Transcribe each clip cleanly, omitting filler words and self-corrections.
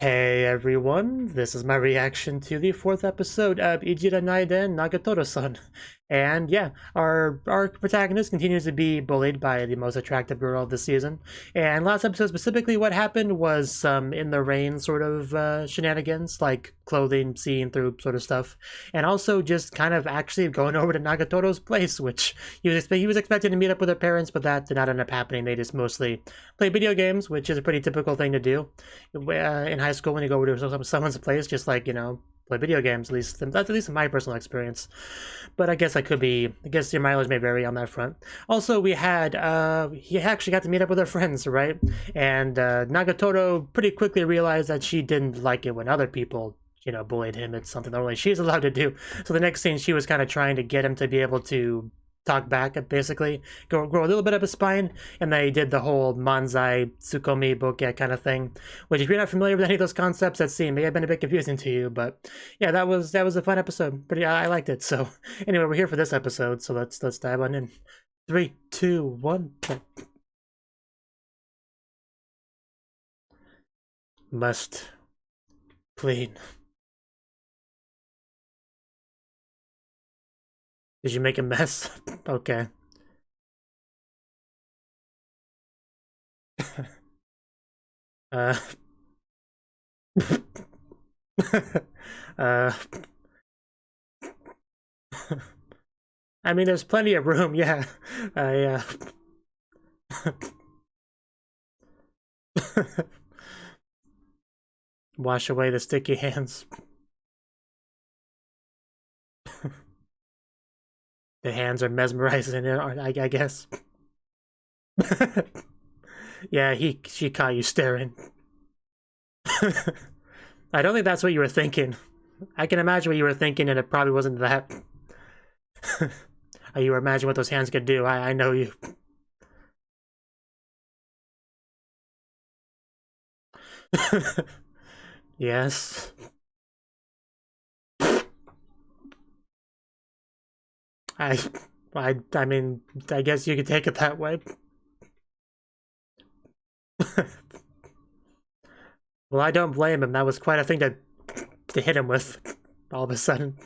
Hey everyone, this is my reaction to the fourth episode of Ijiranaide Nagatoro-san. And yeah, our protagonist continues to be bullied by the most attractive girl of the season. And last episode specifically, what happened was some in the rain sort of shenanigans, like clothing seen through sort of stuff. And also just kind of actually going over to Nagatoro's place, which he was expecting to meet up with her parents, but that did not end up happening. They just mostly play video games, which is a pretty typical thing to do in high school when you go to someone's place, just like, play video games. That's at least my personal experience. But I guess I guess your mileage may vary on that front. Also, we had he actually got to meet up with her friends, right? And Nagatoro pretty quickly realized that she didn't like it when other people bullied him. It's something that only she's allowed to do. So the next scene, she was kind of trying to get him to be able to talk back, basically grow a little bit of a spine, and they did the whole manzai tsukomi boke kind of thing, which if you're not familiar with any of those concepts, that scene may have been a bit confusing to you, but yeah, that was a fun episode. Pretty, I liked it. So anyway, we're here for this episode, so let's dive on in. 3, 2, 1. Must clean. Did you make a mess? Okay. uh uh I mean, there's plenty of room. Yeah. Yeah. Wash away the sticky hands. The hands are mesmerizing it, I guess. Yeah, she caught you staring. I don't think that's what you were thinking. I can imagine what you were thinking, and it probably wasn't that. You were imagining what those hands could do. I know you. Yes. I mean, I guess you could take it that way. Well, I don't blame him. That was quite a thing to hit him with all of a sudden.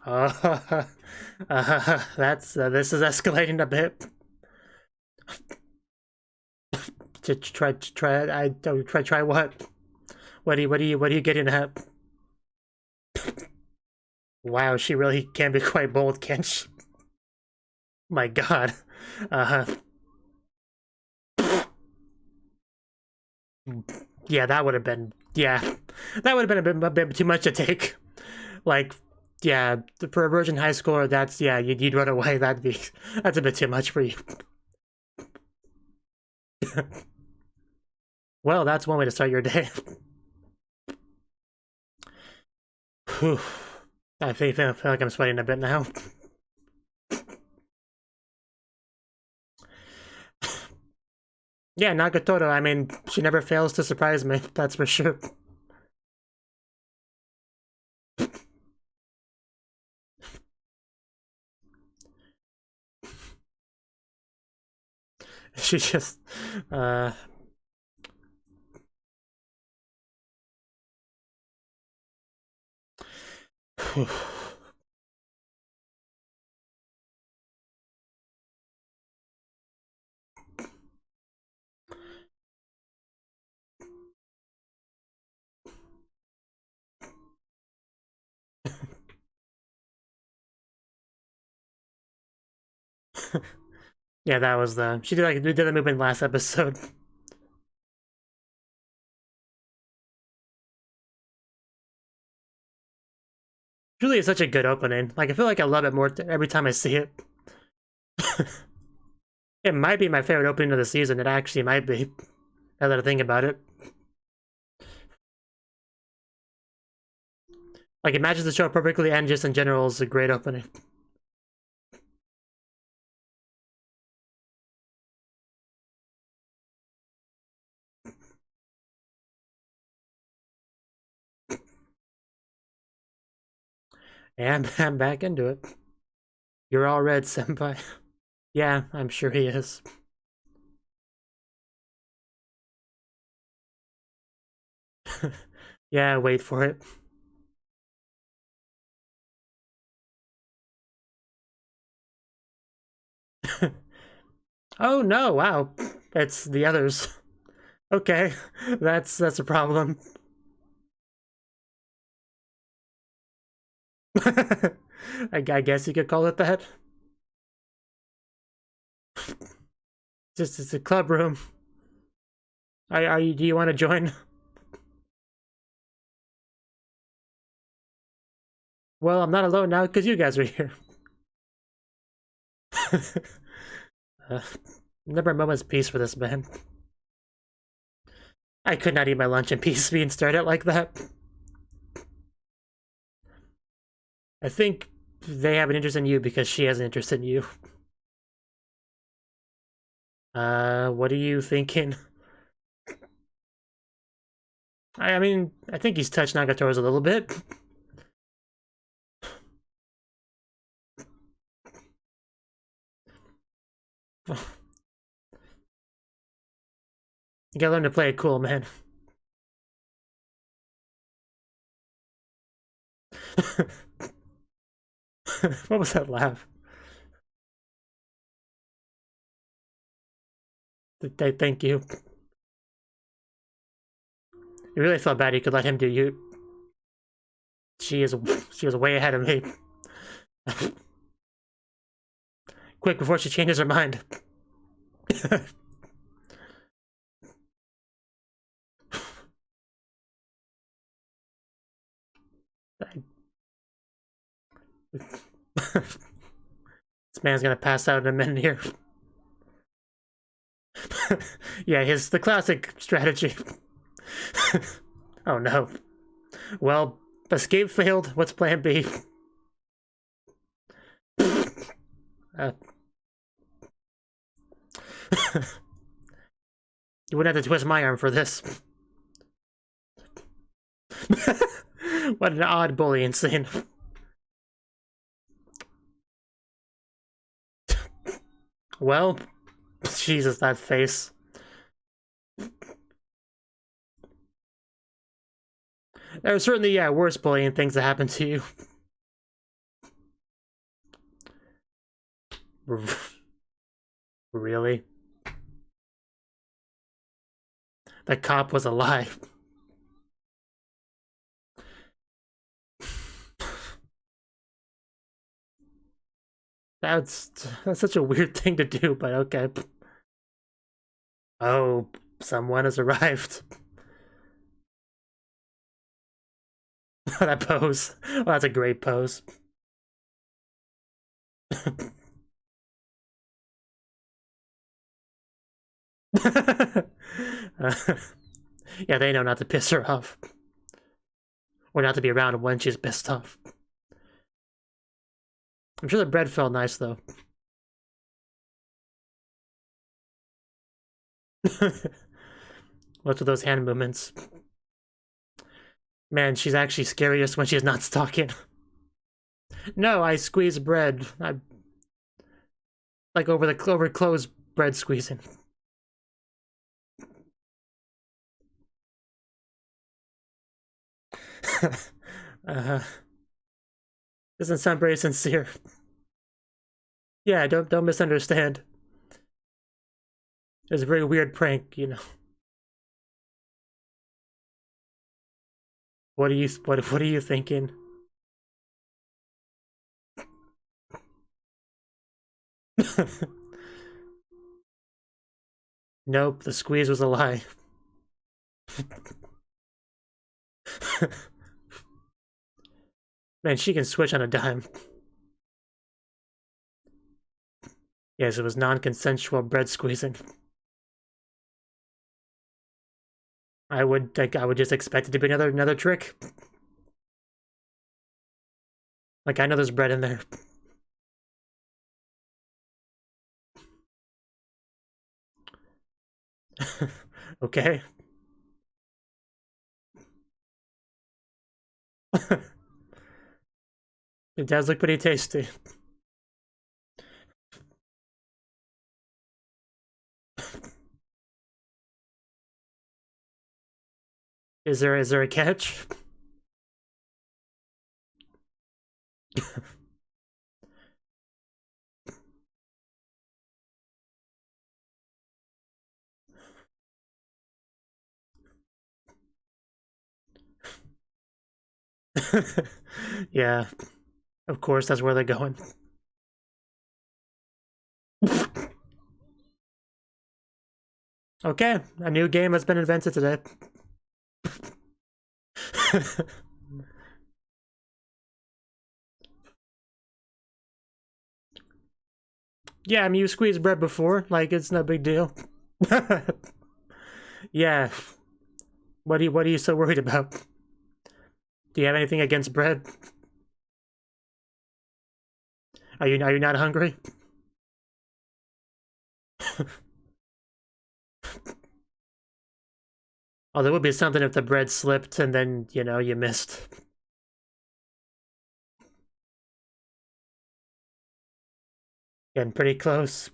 That's this is escalating a bit. Try what? What are you getting at? Wow, she really can be quite bold, can't she? My God. Yeah, that would have been that would have been a bit too much to take. Like, yeah, for a virgin high schooler, that's you'd run away. That's a bit too much for you. Well, that's one way to start your day. Whew. I feel like I'm sweating a bit now. Yeah, Nagatoro, I mean, she never fails to surprise me, that's for sure. She just, yeah, that was she did the movement last episode. Really, it's such a good opening. Like, I feel like I love it more every time I see it. It might be my favorite opening of the season. It actually might be. Now that I think about it. Like, it matches the show perfectly, and just in general is a great opening. And I'm back into it. You're all red, senpai. Yeah, I'm sure he is. Yeah, wait for it. Oh no, wow. It's the others. Okay, that's a problem. I guess you could call it that. Just it's a club room. Are you? Do you want to join? Well, I'm not alone now because you guys are here. uh, never a moment's peace for this man. I could not eat my lunch in peace being stared at like that. I think they have an interest in you because she has an interest in you. What are you thinking? I mean, I think he's touched Nagatoro's a little bit. You gotta learn to play it cool, man. What was that laugh? Thank you. You really felt bad you could let him do you. She was way ahead of me. Quick, before she changes her mind. This man's gonna pass out in a minute here. Yeah, the classic strategy. Oh no. Well, escape failed. What's plan B? You wouldn't have to twist my arm for this. What an odd bullying scene. Well, Jesus, that face. There are certainly, yeah, worse bullying things that happen to you. Really? The cop was alive. That's such a weird thing to do, but okay. Oh, someone has arrived. That pose. Well, that's a great pose. Yeah, they know not to piss her off. Or not to be around when she's pissed off. I'm sure the bread felt nice, though. What's with those hand movements? Man, she's actually scariest when she's not stalking. No, I squeeze bread. I like over closed bread squeezing. Doesn't sound very sincere. Yeah, don't misunderstand. It was a very weird prank, you know. What are you thinking? Nope, the squeeze was a lie. Man, she can switch on a dime. Yes, it was non-consensual bread squeezing. I would just expect it to be another trick. Like, I know there's bread in there. Okay. It does look pretty tasty. Is there a catch? Yeah, of course, that's where they're going. Okay, a new game has been invented today. Yeah, I mean, you squeezed bread before, like, it's no big deal. Yeah. What are you so worried about? Do you have anything against bread? Are you not hungry? Oh, there would be something if the bread slipped and then, you know, you missed. Getting pretty close.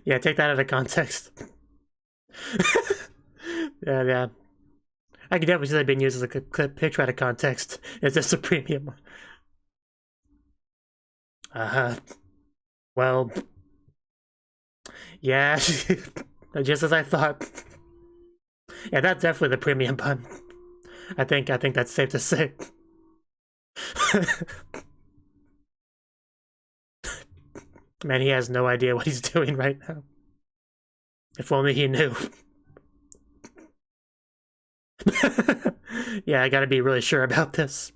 Yeah, take that out of context. Yeah. I can definitely see that being used as a clip picture out of context. It's just a premium. Well, yeah, just as I thought. Yeah, that's definitely the premium pun. I think that's safe to say. Man, he has no idea what he's doing right now. If only he knew. Yeah, I gotta be really sure about this.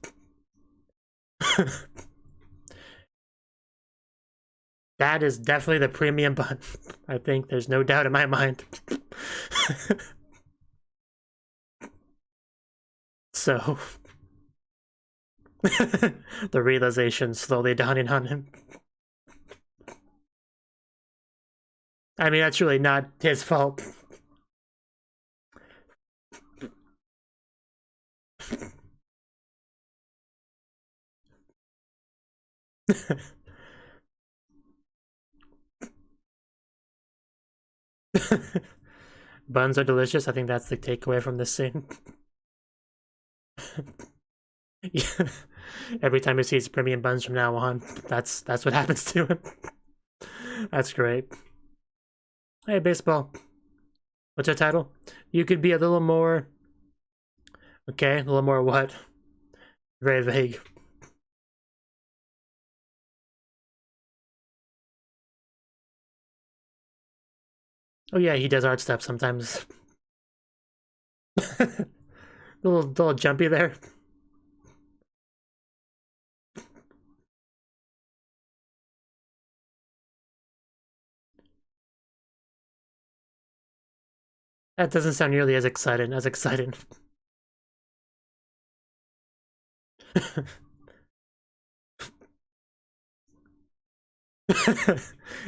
That is definitely the premium bun. I think there's no doubt in my mind. So, the realization slowly dawning on him. I mean, that's really not his fault. Buns are delicious. I think that's the takeaway from this scene. Yeah. Every time he sees premium buns from now on, that's what happens to him. That's great. Hey, baseball. What's your title? You could be a little more... Okay, a little more what? Very vague. Oh yeah, he does art stuff sometimes. little jumpy there. That doesn't sound nearly as exciting.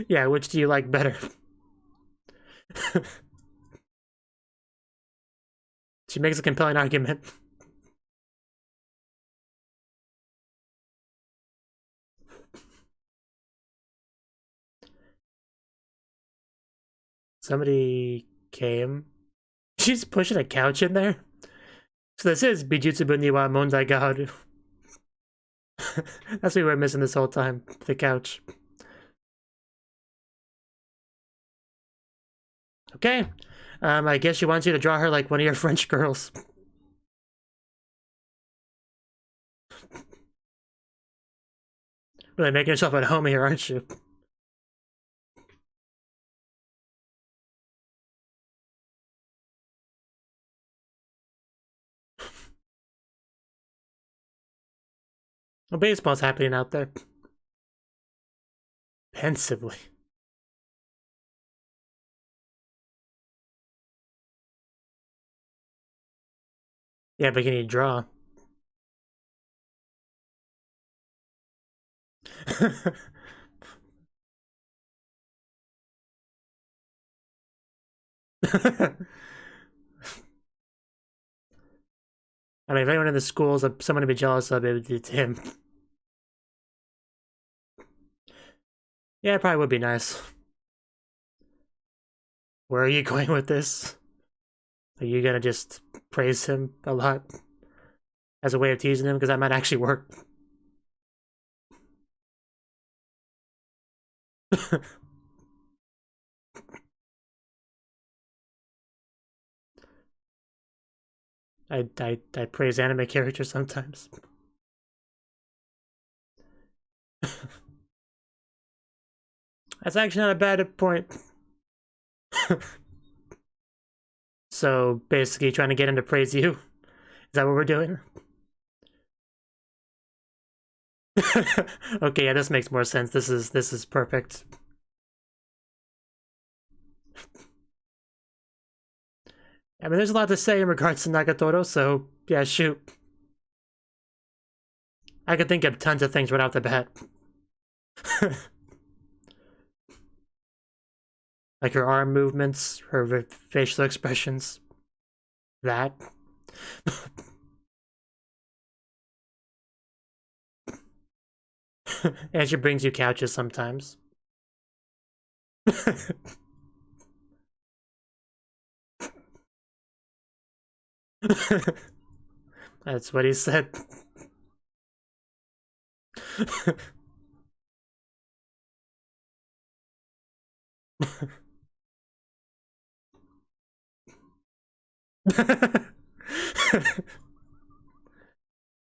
Yeah, which do you like better? She makes a compelling argument. Somebody came. She's pushing a couch in there. So this is Bijutsu Bunni wa Mondai ga Haru. That's what we were missing this whole time. The couch. Okay. I guess she wants you to draw her like one of your French girls. Really making yourself at home here, aren't you? Well, baseball's happening out there. Pensively. Yeah, but can you draw? I mean, if anyone in the school is someone to be jealous of, it's him. Yeah, it probably would be nice. Where are you going with this? Are you gonna just praise him a lot as a way of teasing him? Because that might actually work. I praise anime characters sometimes. That's actually not a bad point. So basically trying to get him to praise you. Is that what we're doing? Okay, yeah, this makes more sense. This is perfect. I mean, there's a lot to say in regards to Nagatoro, so yeah, shoot. I could think of tons of things right off the bat. Like her arm movements, her facial expressions. That. And she brings you couches sometimes. That's what he said.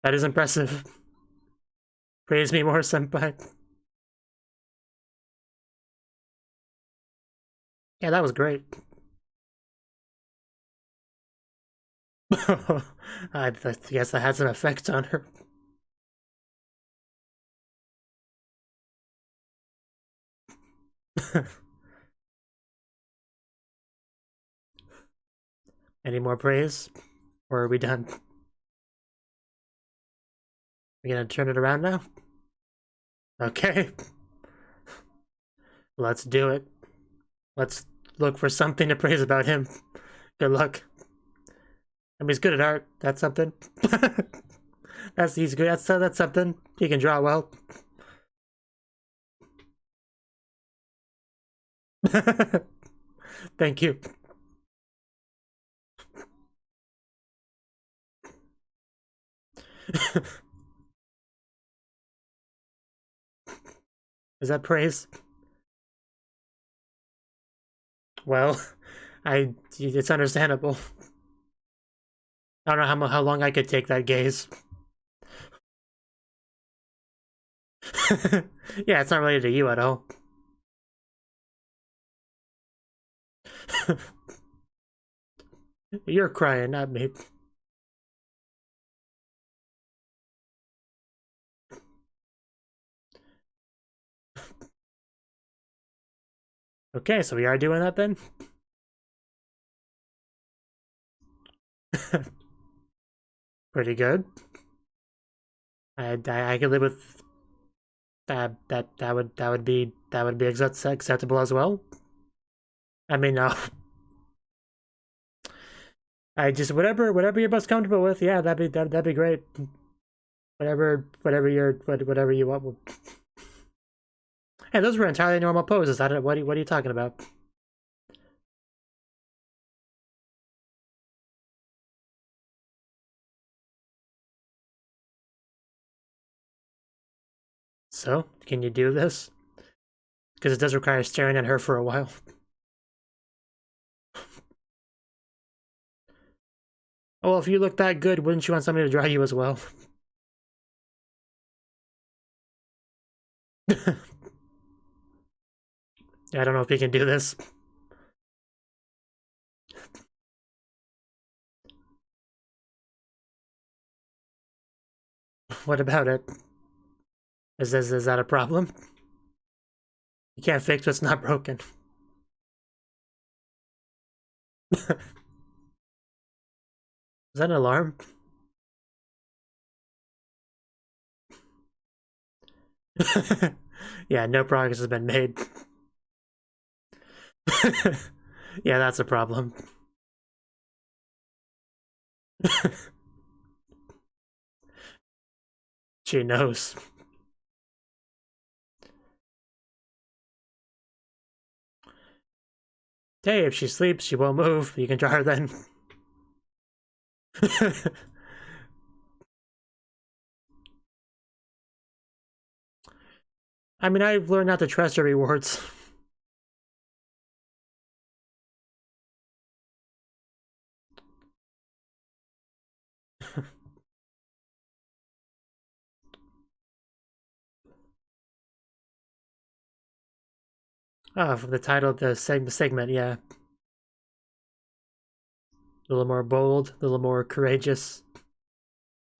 That is impressive. Praise me more, senpai. Yeah, that was great. I guess that had some effect on her. Any more praise? Or are we done? We gonna turn it around now? Okay. Let's do it. Let's look for something to praise about him. Good luck. I mean, he's good at art. That's something. He's good. That's something. He can draw well. Thank you. Is that praise? Well, it's understandable. I don't know how long I could take that gaze. Yeah, it's not related to you at all. You're crying, not me. Okay, so we are doing that then? Pretty good. I could live with that would be acceptable as well. I mean, no. I just whatever you're most comfortable with. Yeah, that'd be great. Whatever you want. Hey, those were entirely normal poses. I don't. What are you talking about? So, can you do this? Because it does require staring at her for a while. Oh, well, if you look that good, wouldn't you want somebody to draw you as well? Yeah, I don't know if he can do this. What about it? Is that a problem? You can't fix what's not broken. Is that an alarm? Yeah, no progress has been made. Yeah, that's a problem. She knows. Hey, if she sleeps, she won't move. You can draw her then. I mean, I've learned not to trust her rewards. Oh, from the title of the segment, yeah. A little more bold, a little more courageous,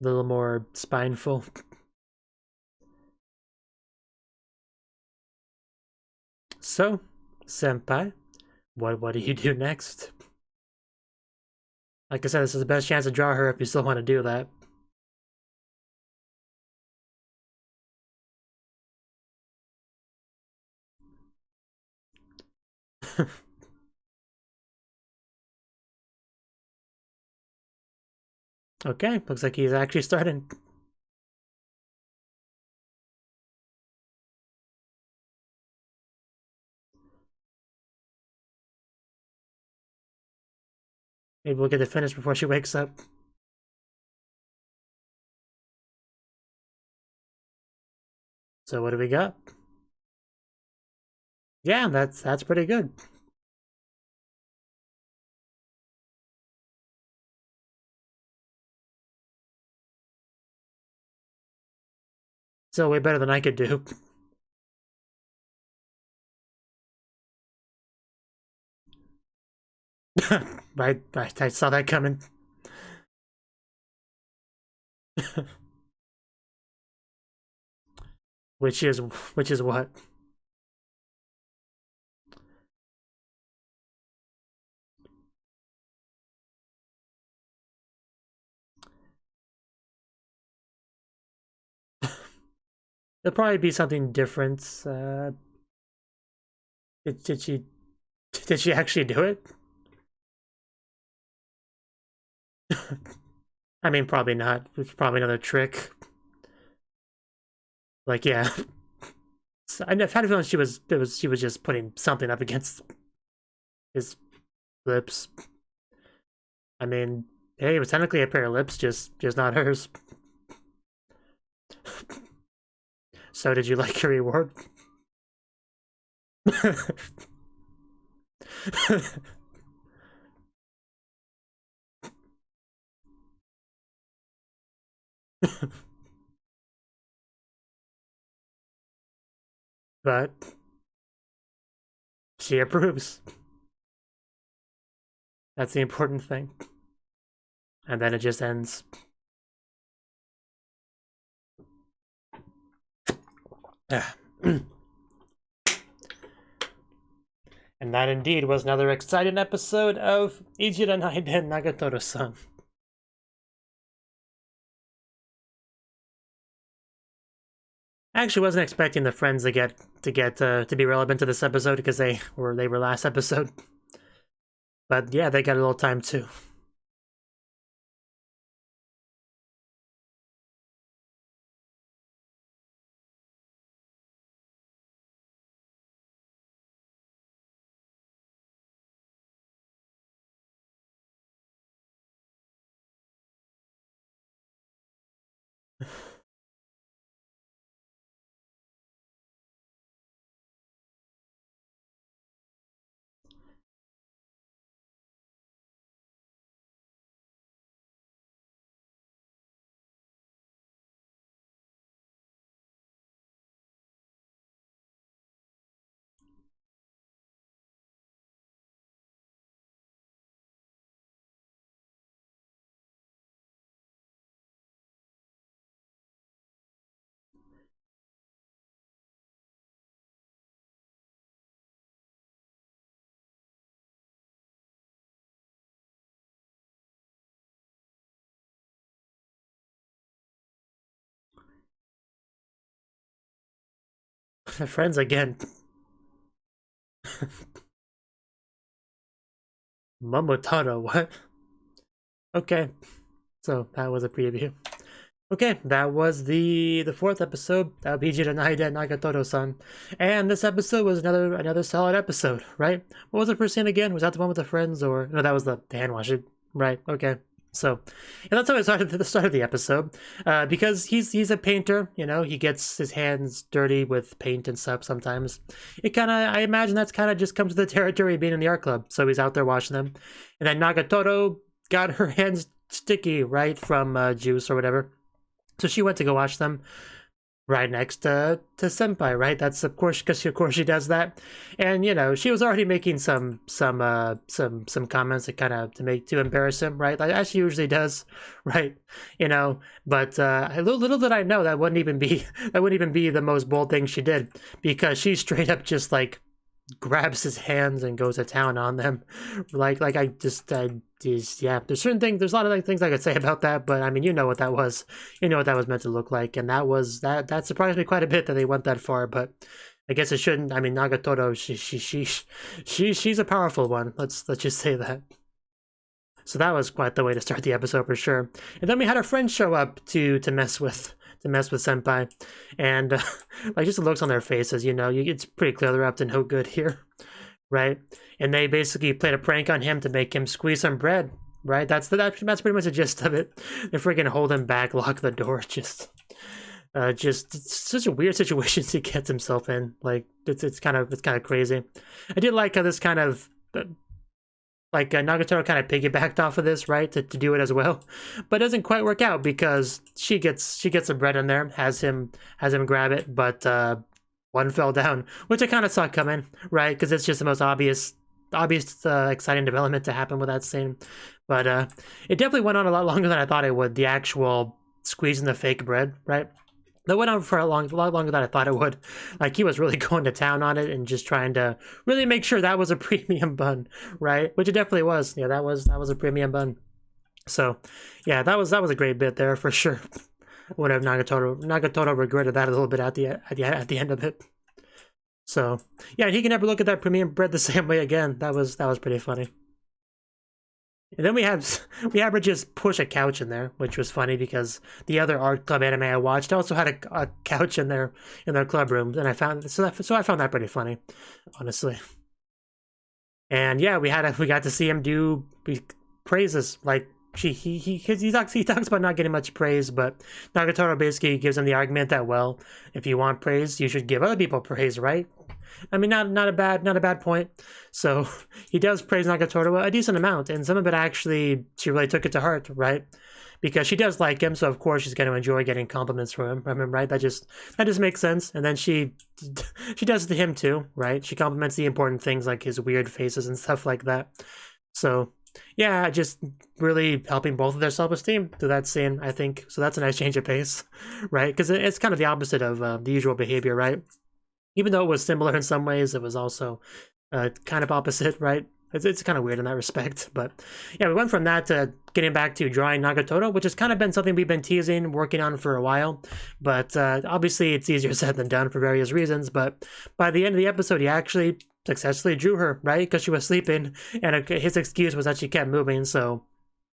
a little more spineful. So, senpai, what do you do next? Like I said, this is the best chance to draw her if you still want to do that. Okay, looks like he's actually starting. Maybe we'll get it finished before she wakes up. So what do we got? Yeah, that's pretty good. Still way better than I could do. I saw that coming. which is what? It'll probably be something different. Did she actually do it? I mean, probably not. It's probably another trick. Like, yeah. I've had a feeling she was just putting something up against his lips. I mean, hey, it was technically a pair of lips, just not hers. So, did you like your reward? But she approves. That's the important thing. And then it just ends. And that indeed was another exciting episode of Ijiranaide Nagatoro-san. I actually wasn't expecting the friends to be relevant to this episode because they were last episode. But yeah, they got a little time too. Friends again. Momotaro, what? Okay, so that was a preview. Okay, that was the fourth episode of Ijiranaide Nagatoro-san, and this episode was another solid episode, right? What was the first scene again? Was that the one with the friends, or no? That was the hand washing, right? Okay, so and that's how I started the start of the episode, because he's a painter, you know, he gets his hands dirty with paint and stuff sometimes. It kind of, I imagine that's kind of just comes to the territory of being in the art club, so he's out there washing them, and then Nagatoro got her hands sticky, right, from juice or whatever. So she went to go watch them right next to Senpai, right? That's of course because she does that, and you know she was already making some comments to kind of to embarrass him, right? Like as she usually does, right? You know, but little did I know that wouldn't even be the most bold thing she did, because she straight up just like grabs his hands and goes to town on them. Like I just yeah, there's certain things, there's a lot of things I could say about that, but I mean, you know what that was, you know what that was meant to look like, and that surprised me quite a bit that they went that far, but I guess it shouldn't. I mean, Nagatoro, she's a powerful one, let's just say that. So that was quite the way to start the episode for sure. And then we had our friends show up to mess with Senpai, and like just the looks on their faces, you know, it's pretty clear they're up to no good here, right? And they basically played a prank on him to make him squeeze some bread, right? That's pretty much the gist of it. They freaking hold him back, lock the door, just it's such a weird situation he gets himself in. Like it's kind of crazy. I did like how this kind of like Nagatoro kind of piggybacked off of this, right, to do it as well, but it doesn't quite work out because she gets some bread in there, has him grab it, but one fell down, which I kind of saw coming, right, because it's just the most obvious exciting development to happen with that scene. But it definitely went on a lot longer than I thought it would. The actual squeezing the fake bread, right? That went on for a lot longer than I thought it would. Like, he was really going to town on it and just trying to really make sure that was a premium bun, right? Which it definitely was. Yeah, that was a premium bun. So, yeah, that was a great bit there for sure. Would have Nagatoro regretted that a little bit at the end of it. So, yeah, he can never look at that premium bread the same way again. That was pretty funny. And then we have her just push a couch in there, which was funny because the other art club anime I watched also had a couch in their club rooms, and I found that pretty funny, honestly. And yeah, we got to see him do praises, like he talks about not getting much praise, but Nagatoro basically gives him the argument that, well, if you want praise, you should give other people praise, right? I mean, not a bad point. So he does praise Nagatoro a decent amount, and some of it actually she really took it to heart, right? Because she does like him, so of course she's going to enjoy getting compliments from him, right? That just makes sense. And then she does it to him too, right? She compliments the important things like his weird faces and stuff like that. So yeah, just really helping both of their self-esteem through that scene, I think. So that's a nice change of pace, right? Because it's kind of the opposite of the usual behavior, right? Even though it was similar in some ways, it was also kind of opposite, right? It's kind of weird in that respect. But yeah, we went from that to getting back to drawing Nagatoro, which has kind of been something we've been teasing, working on for a while. But obviously it's easier said than done for various reasons. But by the end of the episode, he actually successfully drew her, right? Because she was sleeping, and his excuse was that she kept moving. So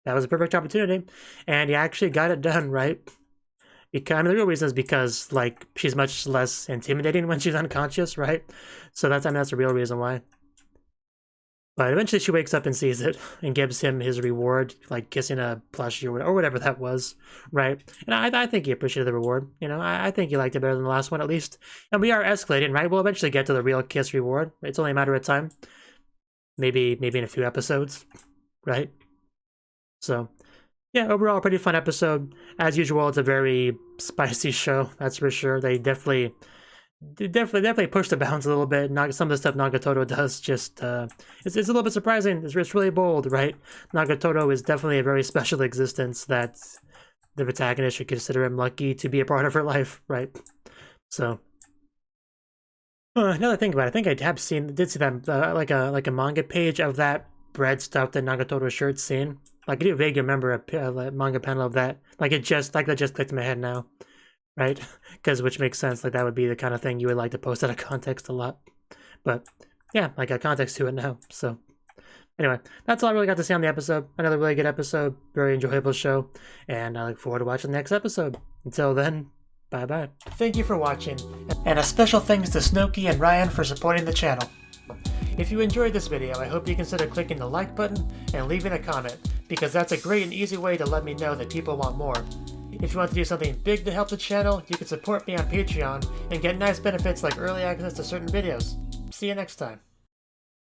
that was a perfect opportunity. And he actually got it done, right? Because, I mean, the real reason is because, like, she's much less intimidating when she's unconscious, right? So that's the real reason why. But eventually she wakes up and sees it and gives him his reward, like kissing a plushie or whatever that was, right? And I think he appreciated the reward. You know, I think he liked it better than the last one, at least. And we are escalating, right? We'll eventually get to the real kiss reward. It's only a matter of time. Maybe in a few episodes, right? So yeah, overall, pretty fun episode. As usual, it's a very spicy show, that's for sure. They definitely push the bounds a little bit. Some of the stuff Nagatoro does just it's a little bit surprising. It's really bold, right? Nagatoro is definitely a very special existence that the protagonist should consider him lucky to be a part of her life, right? So another thing about it, I think I did see that like a manga page of that bread stuffed in Nagatoro shirt scene. Like, I do vaguely remember a manga panel of that. Like, that just clicked in my head now, right? Which makes sense. Like, that would be the kind of thing you would like to post out of context a lot. But yeah, I got context to it now. So Anyway, that's all I really got to say on the episode. Another really good episode, very enjoyable show, and I look forward to watching the next episode. Until then, bye-bye. Thank you for watching, and a special thanks to Cnouki and Ryan for supporting the channel. If you enjoyed this video, I hope you consider clicking the like button and leaving a comment, because that's a great and easy way to let me know that people want more. If you want to do something big to help the channel, you can support me on Patreon and get nice benefits like early access to certain videos. See you next time.